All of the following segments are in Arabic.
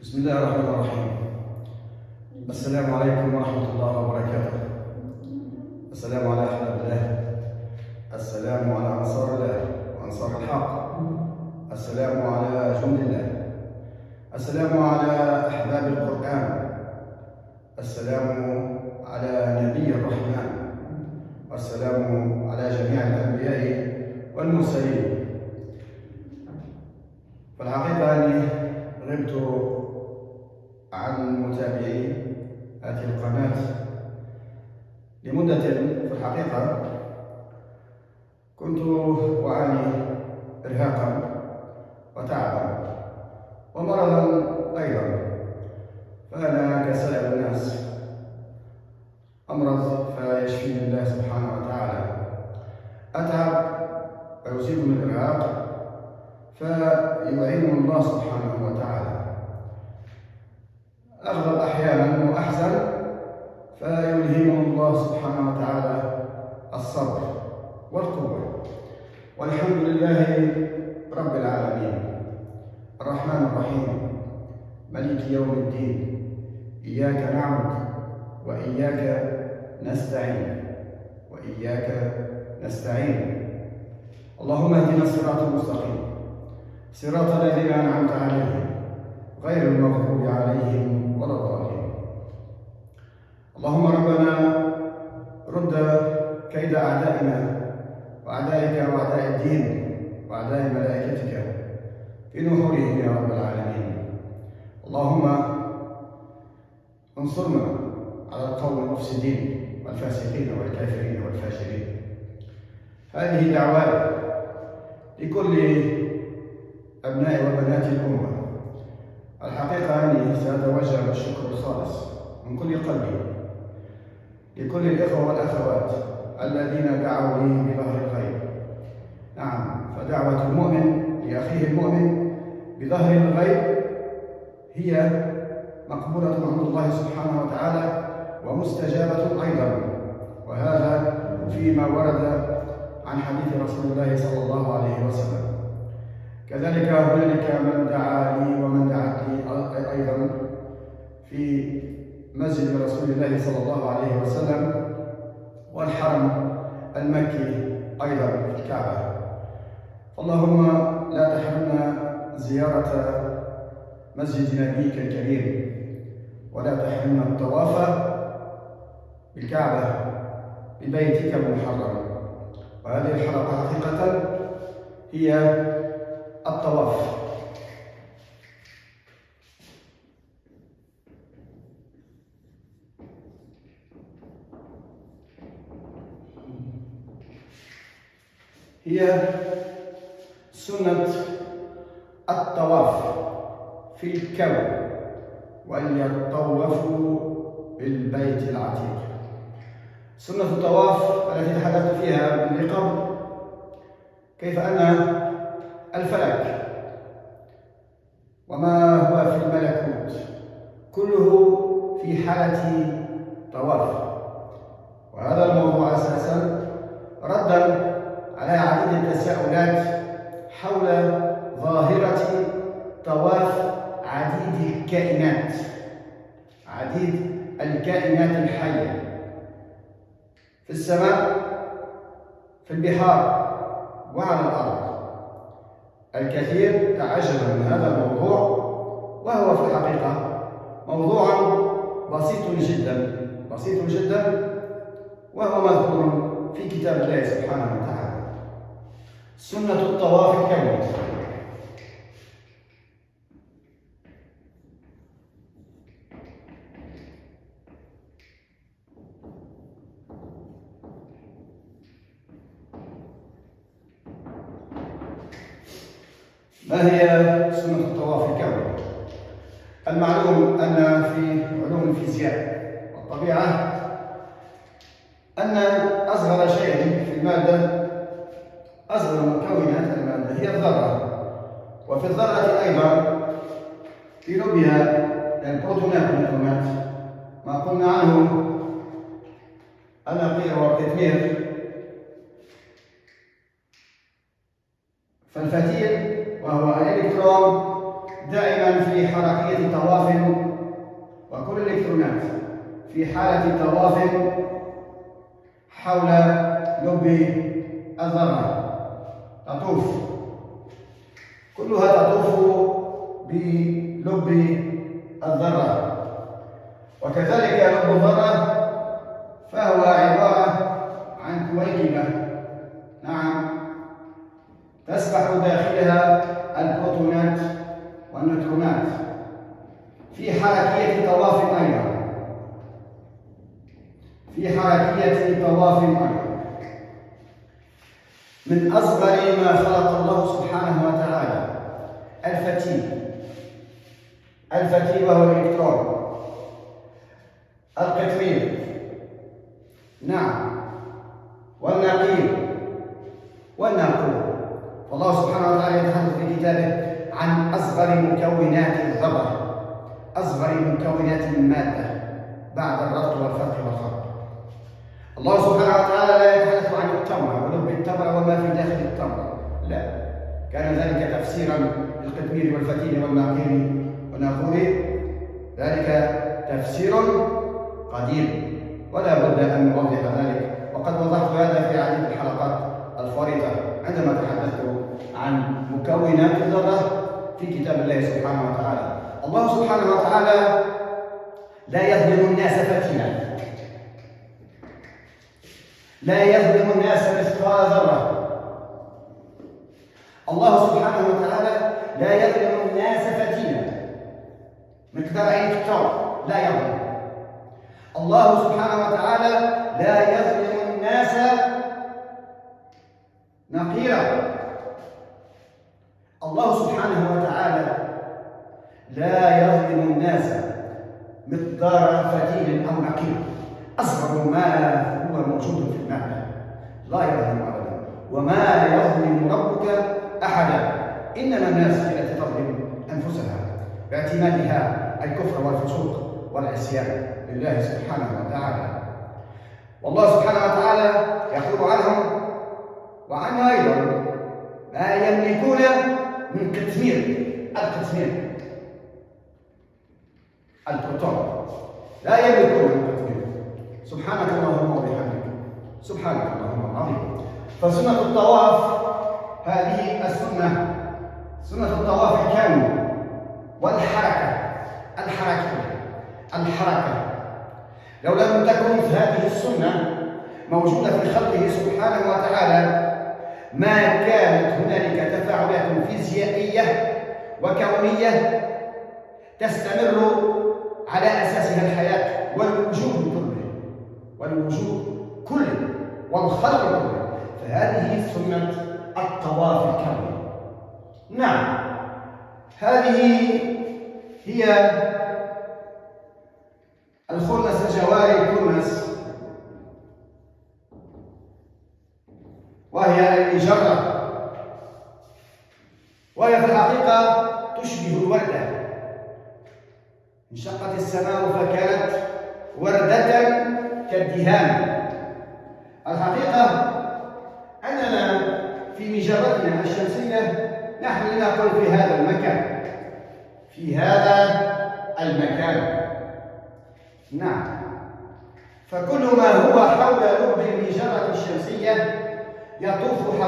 بسم الله الرحمن الرحيم. السلام عليكم ورحمة الله وبركاته. السلام على أحباب الله، السلام على أنصار الله وأنصار الحق، السلام على جند الله، السلام على أحباب القرآن، السلام على نبي الرحمن، والسلام على جميع الأنبياء والمرسلين. فالحقيقة أني غبت عن متابعي هذه القناة لمدة. في الحقيقة كنت أعاني إرهاقا وتعبا ومرضا أيضا، فأنا كسائر الناس أمرض فيشفيني الله سبحانه وتعالى، أتعب ويصيبني الإرهاق فيعينني الله سبحانه وتعالى، أغضب أحيانا وأحزن فيلهمني الله سبحانه وتعالى الصبر والقوة. والحمد لله رب العالمين، الرحمن الرحيم، ملك يوم الدين، إياك نعبد وإياك نستعين. اللهم اهدنا الصراط المستقيم، صراط الذين أنعمت عليهم غير المغضوب عليهم ولا الضالين. اللهم ربنا رد كيد أعدائنا وأعدائك وأعداء الدين وأعداء ملائكتك في نحورهم يا رب العالمين. اللهم انصرنا على القوم المفسدين والفاسقين والكافرين والفاجرين. هذه دعوات لكل أبناء وبنات الأمة. الحقيقة أني سأتوجه بالشكر الخالص من كل قلبي لكل الإخوة والأخوات الذين دعوا لي بظهر الغيب. نعم، فدعوة المؤمن لأخيه المؤمن بظهر الغيب هي مقبولة عند الله سبحانه وتعالى ومستجابة أيضا، وهذا فيما ورد عن حديث رسول الله صلى الله عليه وسلم. كذلك هنالك من دعا لي ومن دعت لي أيضا في مسجد رسول الله صلى الله عليه وسلم والحرم المكي أيضا في الكعبة. اللهم لا تحرمنا زيارة مسجد نبيك الكريم، ولا تحرمنا الطواف بالكعبة ببيتك المحرم. وهذه الحلقة حقيقة هي الطواف. هي سنة الطواف في الكون، وليطوفوا بالبيت العتيق. سنة الطواف التي تحدثت فيها من قبل، كيف أن الفلك وما هو في الملكوت كله في حالة طواف. وهذا الموضوع أساسا ردا على عديد التساؤلات حول ظاهرة طواف عديد الكائنات الحية في السماء، في البحار، وعلى الأرض. الكثير تعجب من هذا الموضوع، وهو في الحقيقة موضوع بسيط جدا، وهو مذكور في كتاب الله سبحانه وتعالى. سنة الطواف الكوني. ما هي سنة الطواف الكوني؟ المعلوم أن في علوم الفيزياء والطبيعة أن أصغر شيء في المادة، أصغر مكونات المادة هي الذرة. وفي الذرة أيضا في لبها البروتونات والنيوترونات، ما قلنا عنه النقيض والقطمير. فالفتيل وهو الإلكترون دائما في حركية طواف، وكل الإلكترونات في حالة طواف حول لب الذرة، تطوف، كلها تطوف بلب الذرة. وكذلك لب الذرة فهو عبارة عن كويكبة، نعم، تسبح داخلها البروتونات والنيوترونات في حركية طواف أيضا، في حركية طواف أيضا. من أصغر ما خلق الله سبحانه وتعالى الفتيل وهو الإلكترون، القطمير، نعم، والنقير والناقور. فالله سبحانه وتعالى يتحدث في كتابه عن أصغر مكونات الذرة، أصغر مكونات المادة بعد الربط والفرق والخلق. الله سبحانه وتعالى لا يتحدث عن التمرة ولب التمرة وما في داخل التمرة، لا، كان ذلك تفسيرا للقطمير والفتيل والناقير وناقور، ذلك تفسير قديم ولا بد أن نوضح ذلك، وقد وضحت هذا في عديد الحلقات الفارطة عندما تحدثت عن مكونات الذرة في كتاب الله سبحانه وتعالى. الله سبحانه وتعالى لا يظلم الناس فتيلا، لا يظلم الناس مثقال ذرة. الله سبحانه وتعالى لا يظلم الناس فتيلا، مقدار عين التمر لا يظلم. الله سبحانه وتعالى لا يظلم الناس نقيرا. الله سبحانه وتعالى لا يظلم الناس مقدار فتيل أو نقير، أصغر ما هو موجود في المادة لا يظلم أبدا، وما يظلم ربك أحدا. إنما الناس التي تظلم أنفسها باعتمادها الكفر والفسوق والعصيان لله سبحانه وتعالى. والله سبحانه وتعالى يقول عنهم وعنها أيضا ما يملكون من قطمير، القطمير، البروتون، لا يملكون من قطمير. سبحانك اللهم وبحمدك، سبحانك اللهم العظيم. فسنة الطواف هذه السنة، سنة الطواف الكون والحركة، الحركة لو لم تكن هذه السنة موجودة في خلقه سبحانه وتعالى ما كانت هنالك تفاعلات فيزيائية وكونية تستمر على أساسها الحياة والوجود كله والخلق كله. فهذه سنة الطواف الكوني. نعم، هذه هي الخنس، جواري الخنس، وهي المجرة، وهي في الحقيقة تشبه الوردة. انشقت السماء فكانت وردة كالدهان. الحقيقة أننا في مجرتنا الشمسية نحن لنقل في هذا المكان، في هذا المكان، نعم. فكل ما هو حول لب المجرة الشمسية يطوف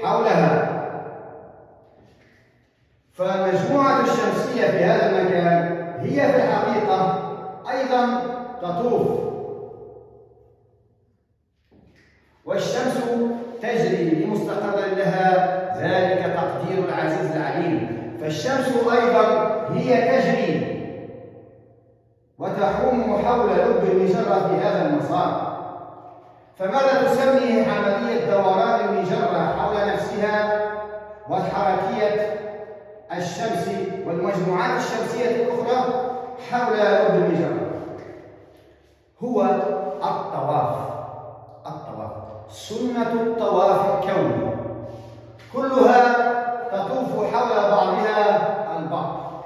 حولها، فالمجموعة الشمسية في هذا المكان هي في الحقيقة أيضا تطوف، والشمس تجري لمستقر لها، ذلك تقدير العزيز العليم. فالشمس أيضا هي تجري وتحوم حول لب المجرة في هذا المسار. فماذا تسميه عملية دوران المجرة حول نفسها والحركية الشمس والمجموعات الشمسية الأخرى حول لب المجرة؟ هو الطواف. سنة الطواف الكوني كلها تطوف حول بعضها البعض.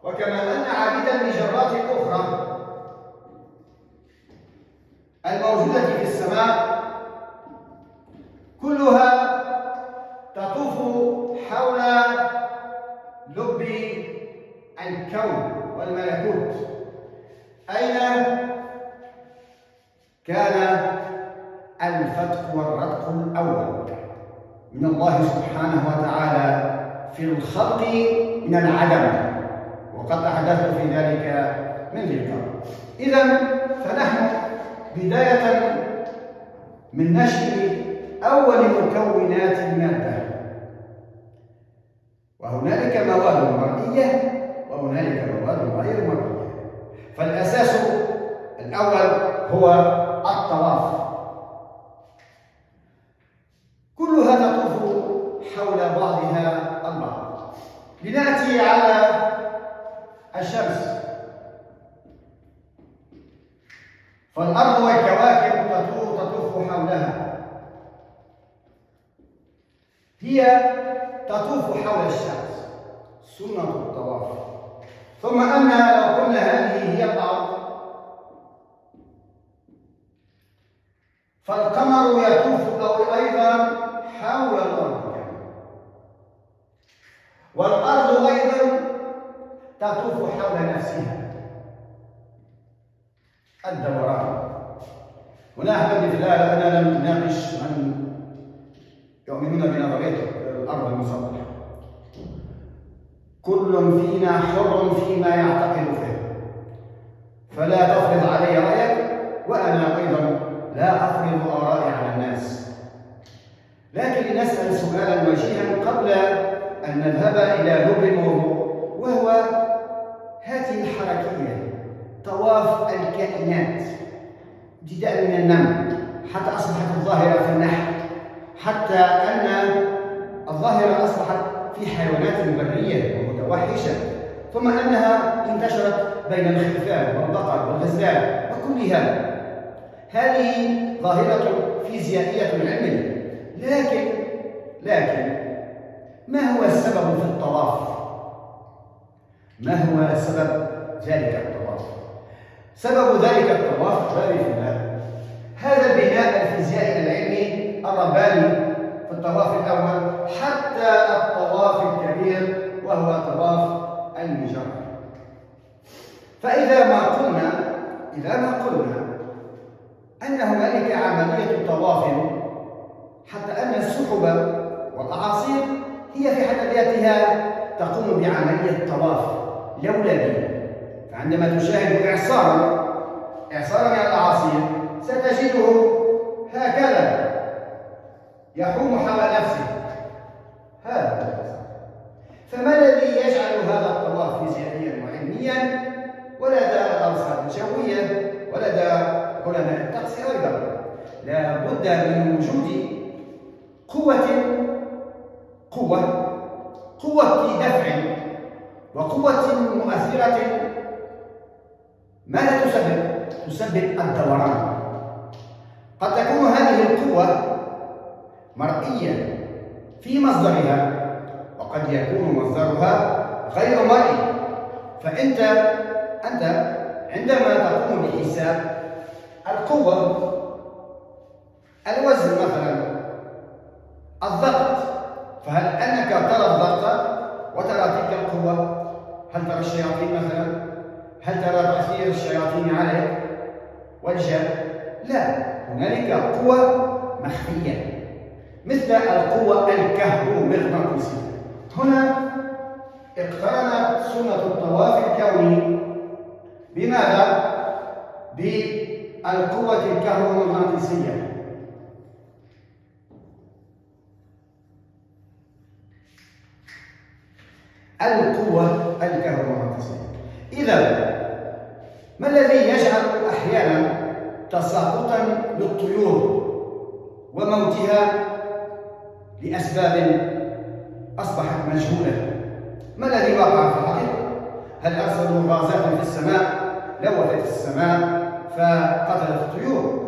وكما أن عديد المجرات الأخرى الموجودة في السماء كلها الكون والملكوت. أين كان الفتق والرتق الأول من الله سبحانه وتعالى في الخلق من العدم، وقد أحدثت في ذلك من ذي القرن. إذن فنحن بداية من نشأ أول مكونات المادة، وهنالك مواد مرئية وهنالك مواد غير مرئية. فالأساس الأول هو الطواف، كلها تطوف حول بعضها البعض. لنأتي على الشمس، فالأرض والكواكب تطوف حولها، هي تطوف حول الشمس، سنة الطواف. ثم أن لو قلنا هذه هي الأرض، فالقمر يطوف أيضا حول الأرض، والأرض أيضا تطوف حول نفسها، الدوران. هنا أحبابي في الله أننا لم نناقش من يؤمنون بنظرية الأرض المسطحة. كل فينا حر فيما يعتقد فيه، فلا تفرض علي رأيك، وأنا أيضا لا أفرض آرائي على الناس. لكن لنسأل سؤالا وجيها قبل أن نذهب إلى لب الموضوع، وهو هذه الحركية، طواف الكائنات، ابتداء من النمل حتى أصبحت الظاهرة في النحل، حتى أن الظاهرة أصبحت في حيوانات برية ومتوحشة، ثم أنها انتشرت بين الخرفان والبقر والغزلان وكلها. هذه ظاهرة فيزيائية علمية، لكن ما هو السبب في الطواف؟ ما هو سبب ذلك الطواف؟ سبب ذلك الطواف هذا البناء الفيزيائي العلمي الرباني في الطواف الأول حتى الطواف الكبير وهو طواف المجرد. فإذا ما قلنا أن هنالك عملية طواف، حتى أن السحب والأعاصير هي في حد ذاتها تقوم بعملية طواف لولبي. فعندما تشاهد إعصارا من الأعاصير ستجده هكذا يحوم حول نفسه، هذا. فما الذي يجعل هذا الطواف فيزيائيا وعلميا ولدى الأرصاد الجوية ولدى علماء الطقس أيضا؟ لا بد من وجود قوة دفع وقوة مؤثرة. ماذا تسبب الدوران. قد تكون هذه القوة مرئية في مصدرها، وقد يكون مصدرها غير مرئي. فأنت عندما تقوم بحساب القوة، الوزن مثلا، الضغط، فهل أنك ترى الضغط وترى تلك القوة؟ هل ترى الشياطين مثلا؟ هل ترى تأثير الشياطين عليك والجن؟ لا، هنالك قوة مخفية مثل القوة الكهرومغناطيسية. هنا اقترنت سنة الطواف الكوني بماذا؟ بالقوة الكهرومغناطيسية. القوة الكهرومغناطيسية. إذا ما الذي يجعل أحيانا تساقطا للطيور وموتها لأسباب أصبحت مجهولة؟ ما الذي وقع في الحقيقة؟ هل أرسلوا غازات في السماء لوثت السماء فقتلت الطيور؟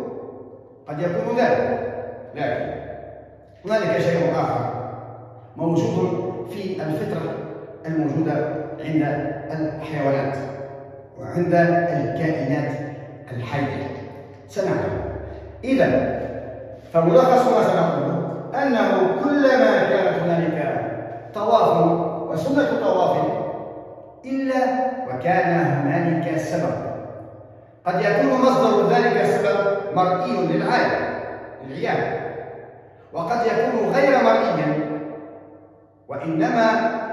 قد يكون ذلك، لكن هنالك شيء آخر موجود في الفطرة الموجودة عند الحيوانات وعند الكائنات الحية. سنعلم. إذا فملخص ما سنقول أنه كلما كانت هنالك طواف وسنة طواف إلا وكان هنالك سبب. قد يكون مصدر ذلك السبب مرئي للعيان، وقد يكون غير مرئيا، وإنما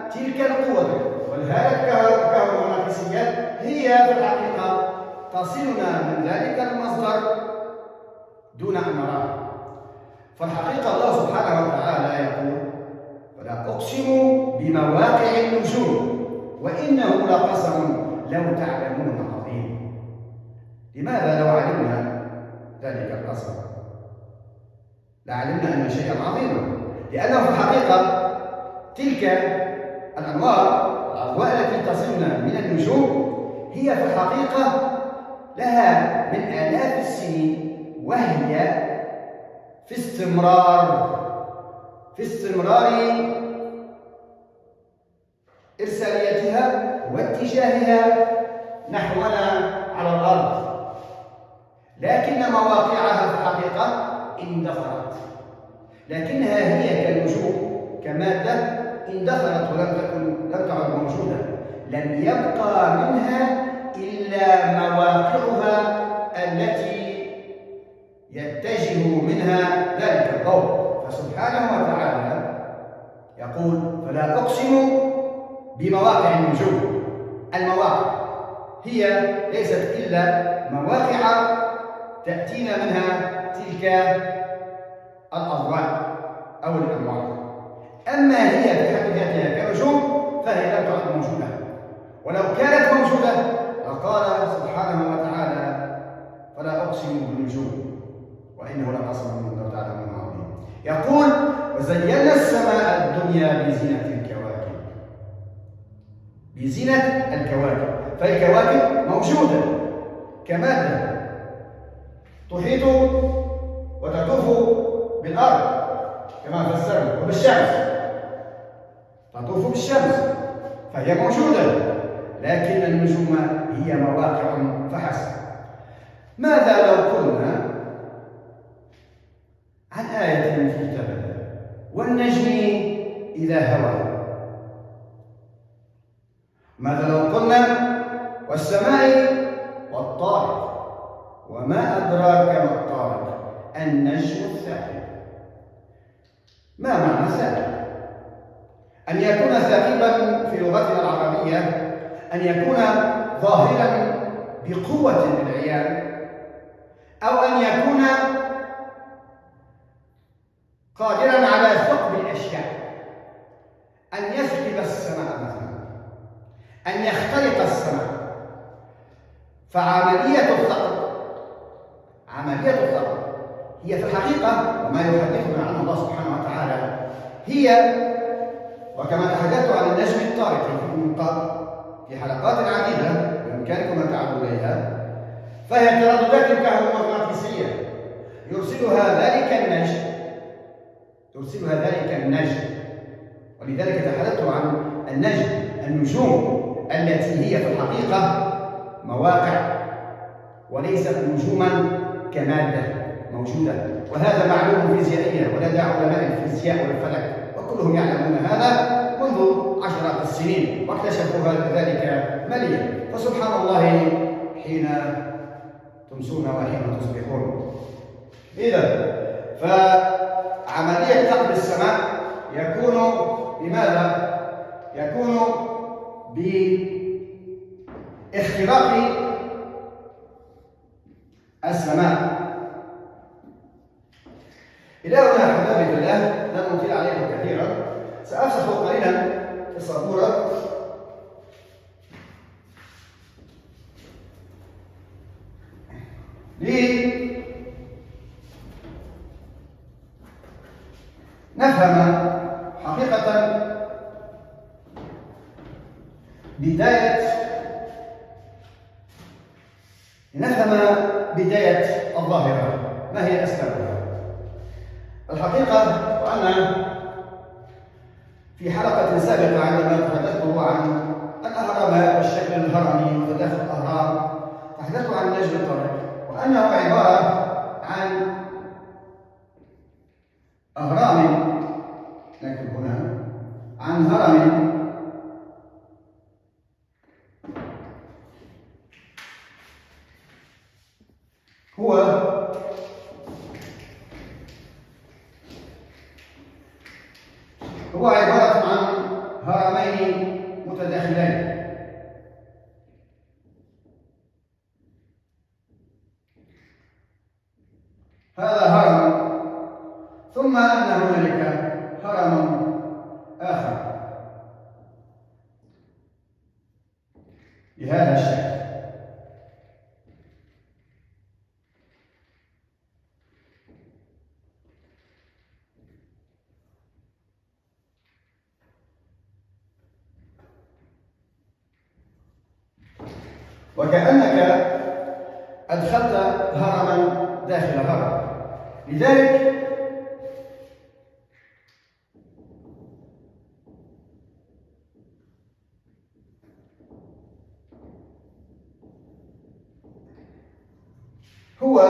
تلك القوة والهالة الكهرومغناطيسية هي في الحقيقة تصلنا من ذلك المصدر دون أن نراه. فالحقيقة الله سبحانه وتعالى يقول: ولا أقسم بمواقع النجوم وإنه لقسم لو تعلمون عظيم. لماذا لو علمنا ذلك القسم لعلمنا أن شيئا عظيما؟ لأنه في الحقيقة تلك الأنوار والأضواء التي تصلنا من النجوم هي في الحقيقة لها من آلاف السنين، وهي في استمرار إرساليتها واتجاهها نحونا على الأرض، لكن مواقعها في الحقيقة اندثرت، لكنها هي كالنجوم كمادة اندثرت لم تعد موجودة. لم يبقى منها إلا مواقعها التي يتجه منها ذلك الضوء. فسبحانه وتعالى يقول: فلا أقسم بمواقع النجوم. المواقع هي ليست إلا مواقع تأتينا منها تلك الأضواء أو الأنوار. أما هي في حد ذاتها كنجوم فهي لم تعد موجودة، ولو كانت موجودة لقال سبحانه وتعالى: فلا أقسم بالنجوم وإنه لقسم لو تعلمون عظيم. يقول: وزينا السماء الدنيا بزينة الكواكب. فالكواكب موجودة كمادة تحيط وتطوف بالأرض كما فسرنا، وبالشمس تطوف بالشمس فهي موجودة، لكن النجوم هي مواقع فحسب. ماذا لو قلنا عن آية في كتاب الله: والنجم إذا هوى؟ ماذا لو قلنا: والسماء والطارق؟ وما أدراك ما الطارق؟ النجم الثاقب. ما معنى الثاقب؟ أن يكون ثاقبا في لغتنا العربية أن يكون ظاهرا بقوة للعيان، أو أن يكون قادرا على ثقب الأشياء، أن يثقب السماء مثلا، أن يخترق السماء. فعملية الثقب هي في الحقيقة، وما يحدثنا عنه الله سبحانه وتعالى، هي وكما تحدثت عن النجم الطارق في حلقات عديدة بإمكانكم أن تعودوا إليها، فهي ترددات كهرومغناطيسية يرسلها ذلك النجم. ولذلك تحدثت عن النجوم التي هي في الحقيقة مواقع وليست نجوما كمادة موجودة. وهذا معلوم فيزيائيا ولدى علماء الفيزياء والفلك، وكلهم يعلمون هذا منذ عشرات السنين، واكتشفوا ذلك مليا. فسبحان الله حين تمسون وحين تصبحون. إذا فعملية ثقب السماء يكون بماذا؟ يكون باختراق السماء. إلى هنا أحبابي في الله، لن أطيل عليكم كثيرا، سأفسح قليلا في السبورة لنفهم حقيقة بداية الظاهرة، ما هي أسبابها؟ الحقيقة وأنا في حلقة سابقة عندما تحدثت عن الأهرامات والشكل الهرمي وتداخل الأهرام، تحدثت عن النجم الطارق وأنه عبارة عن أهرام، نكتب هنا، عن هرم هو عبارة عن هرمين متداخلين. هذا هرم، ثم أن هنالك هرم آخر بهذا الشكل. وكأنك أدخلت هرما داخل هرم. لذلك هو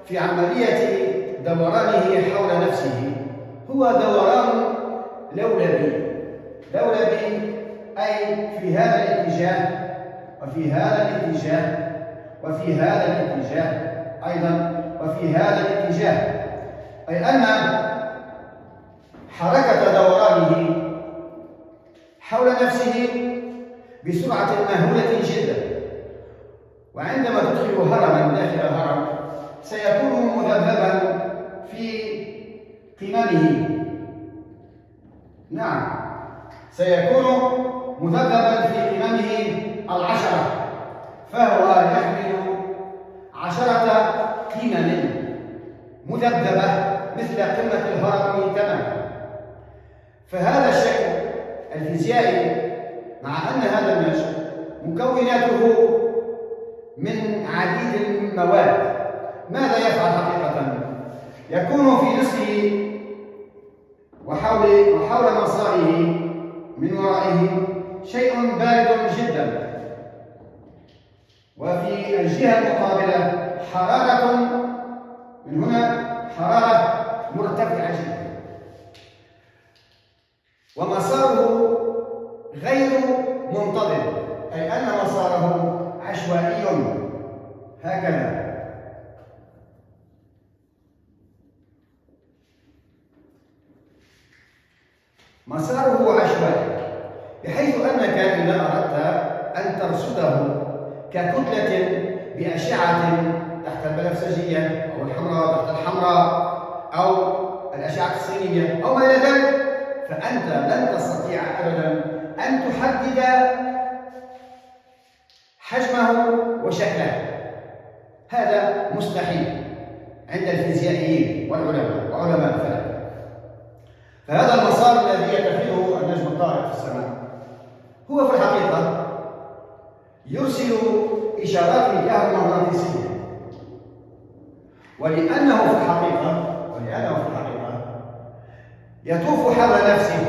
في عملية دورانه حول نفسه هو دوران لولبي. لولبي أي في هذا الاتجاه وفي هذا الاتجاه وفي هذا الاتجاه أيضا وفي هذا الاتجاه، أي أن حركة دورانه حول نفسه بسرعة مهولة جدا. وعندما تدخل هرما داخل هرم سيكون مذبذبا في قممه. نعم، سيكون مذبذبا في قممه 10، فهو يحمل 10 قمم مذبذبة مثل قمة الهرم تماما. فهذا الشكل الفيزيائي، مع أن هذا النجم مكوناته من عديد المواد، ماذا يفعل حقيقة؟ يكون في نصفه وحول مساره من ورائه شيء بارد جدا، وفي الجهة المقابلة حرارة، من هنا حرارة مرتفعة جدا، ومساره غير منتظم، أي أن مساره عشوائي هكذا. مساره عشوائي، بحيث أنك إذا أردت أن ترصده ككتلة بأشعة تحت البنفسجية أو الحمراء تحت الحمراء أو الأشعة الصينية أو ما إلى ذلك، فأنت لن تستطيع أبدا أن تحدد حجمه وشكله. هذا مستحيل عند الفيزيائيين والعلماء وعلماء الفلك. فهذا المسار الذي يتخذه النجم الطارق في السماء هو في الحقيقة يرسل إشارات كهرومغناطيسية، ولأنه في الحقيقة يطوف حول نفسه،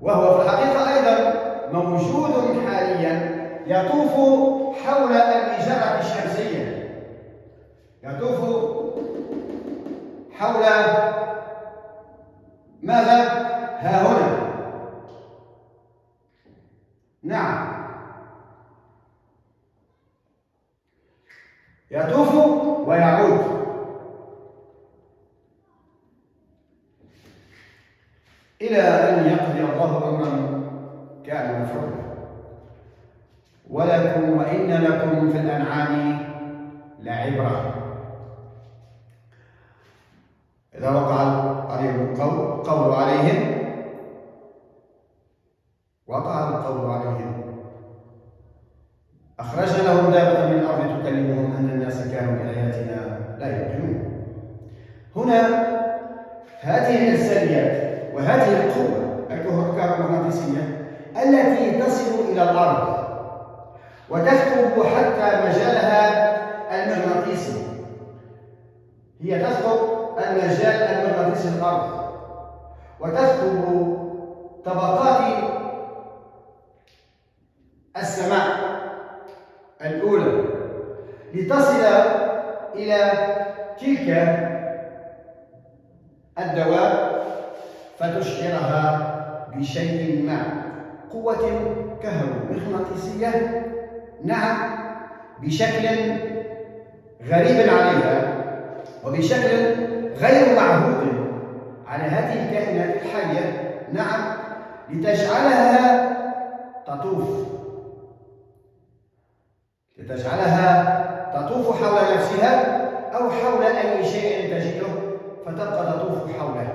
وهو في الحقيقة أيضا موجود حاليا يطوف حول المجرة الشمسية، يطوف حول ماذا؟ ها هنا. نعم، يطوف ويعود. إلى أن يقضي الله أمرا كان مفعولا. ولكم وإن لكم في الأنعام لعبرة. إذا وقع عليهم القول عليهم وقع القول عليهم أخرجنا لهم دابة من الأرض تكلمهم أن الناس كانوا بآياتنا لا يوقنون. هنا هذه الإرساليات وهذه القوة الكهرومغناطيسية التي تصل إلى الأرض وتثقب حتى مجالها المغناطيسي، هي تثقب المجال المغناطيسي الأرض وتثقب طبقات السماء الأولى لتصل إلى تلك الدواب فتشعرها بشيء ما، قوة كهرومغناطيسية، نعم، بشكل غريب عليها وبشكل غير معهود على هذه الكائنات الحية، نعم، لتجعلها تطوف حول نفسها أو حول أي شيء تجده فتبقى تطوف حوله.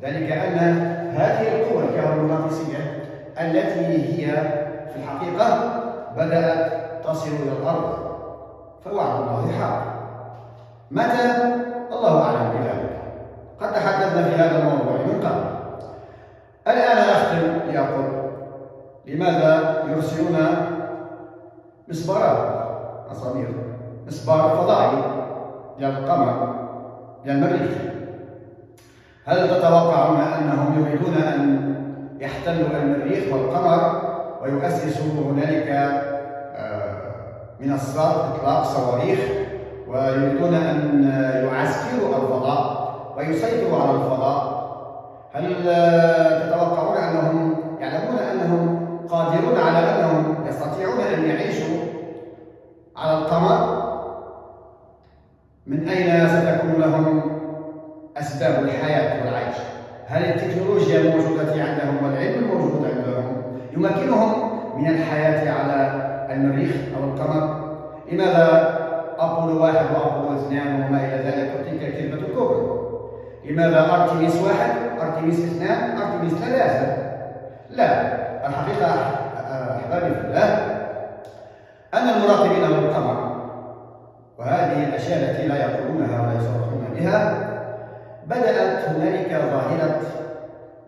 ذلك أن هذه القوى الكهرومغناطيسية التي هي في الحقيقة بدأت تصل إلى الأرض، فوعد الله حق. متى؟ الله أعلم بذلك، قد تحدثنا في هذا الموضوع من قبل. الآن أختم لأقول لماذا يرسلون مسبار فضائي إلى القمر، إلى المريخ؟ هل تتوقعون أنهم يريدون أن يحتلوا المريخ والقمر ويؤسسوا هنالك منصات إطلاق صواريخ ويريدون أن يعسكروا الفضاء ويسيطروا على الفضاء؟ هل تتوقعون أنهم يعلمون أنهم قادرون على أنهم يستطيعون أن يعيشوا على القمر؟ من أين ستكون لهم أسباب الحياة والعيش؟ هل التكنولوجيا الموجودة عندهم والعلم الموجود عندهم يمكنهم من الحياة على المريخ أو القمر؟ لماذا أبولو 1 وأبولو 2 وما إلى ذلك وتلك الكذبة الكبرى؟ لماذا أرتيميس 1 أرتيميس 2 أرتيميس 3؟ لا، الحقيقة أحبابي في الله أن المراقبين للقمر وهذه الأشياء التي لا يقولونها ولا يصرحون بها، بدأت هنالك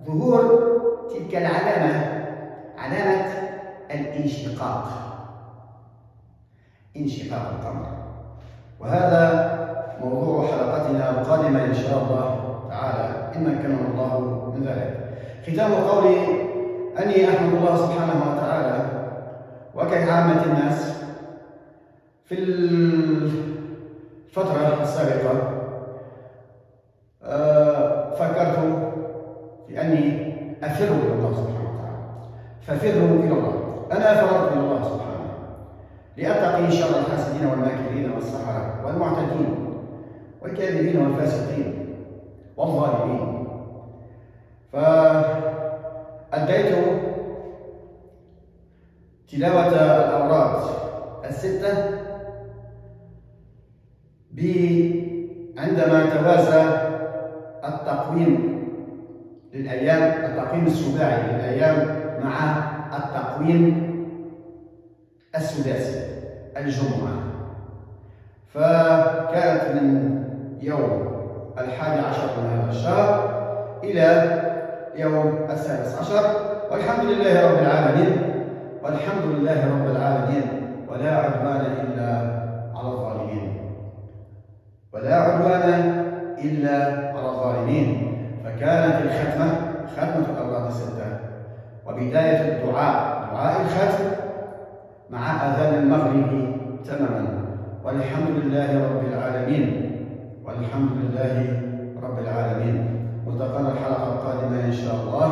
ظهور تلك العلامة، علامة الانشقاق، انشقاق القمر. وهذا موضوع حلقتنا القادمة إن شاء الله تعالى إن مكننا الله من ذلك. ختام قولي أني أحمد الله سبحانه وتعالى وكعامة الناس في الفترة السابقة فكرت في أني أفر إلى الله سبحانه وتعالى، ففروا إلى الله. أنا فررت إلى الله سبحانه لأتقي شر الحاسدين والماكرين والسحرة والمعتدين والكاذبين والفاسقين والظالمين. فأديت تلاوة الأوراد الستة عندما توازى التقويم للأيام، التقويم السباعي للأيام مع التقويم السداسي الجمعة. فكانت من يوم 11 من هذا الشهر إلى يوم 16، والحمد لله رب العالمين، والحمد لله رب العالمين، ولا عدوان إلا على الظالمين، ولا عدوان إلا على الظالمين. فكانت الختمة ختمة الأوراد الستة وبداية الدعاء، دعاء الختم مع أذان المغرب تماما. والحمد لله رب العالمين، والحمد لله رب العالمين. ملتقانا الحلقة القادمة إن شاء الله،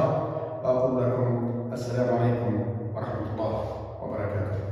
وأقول لكم السلام عليكم ورحمة الله وبركاته.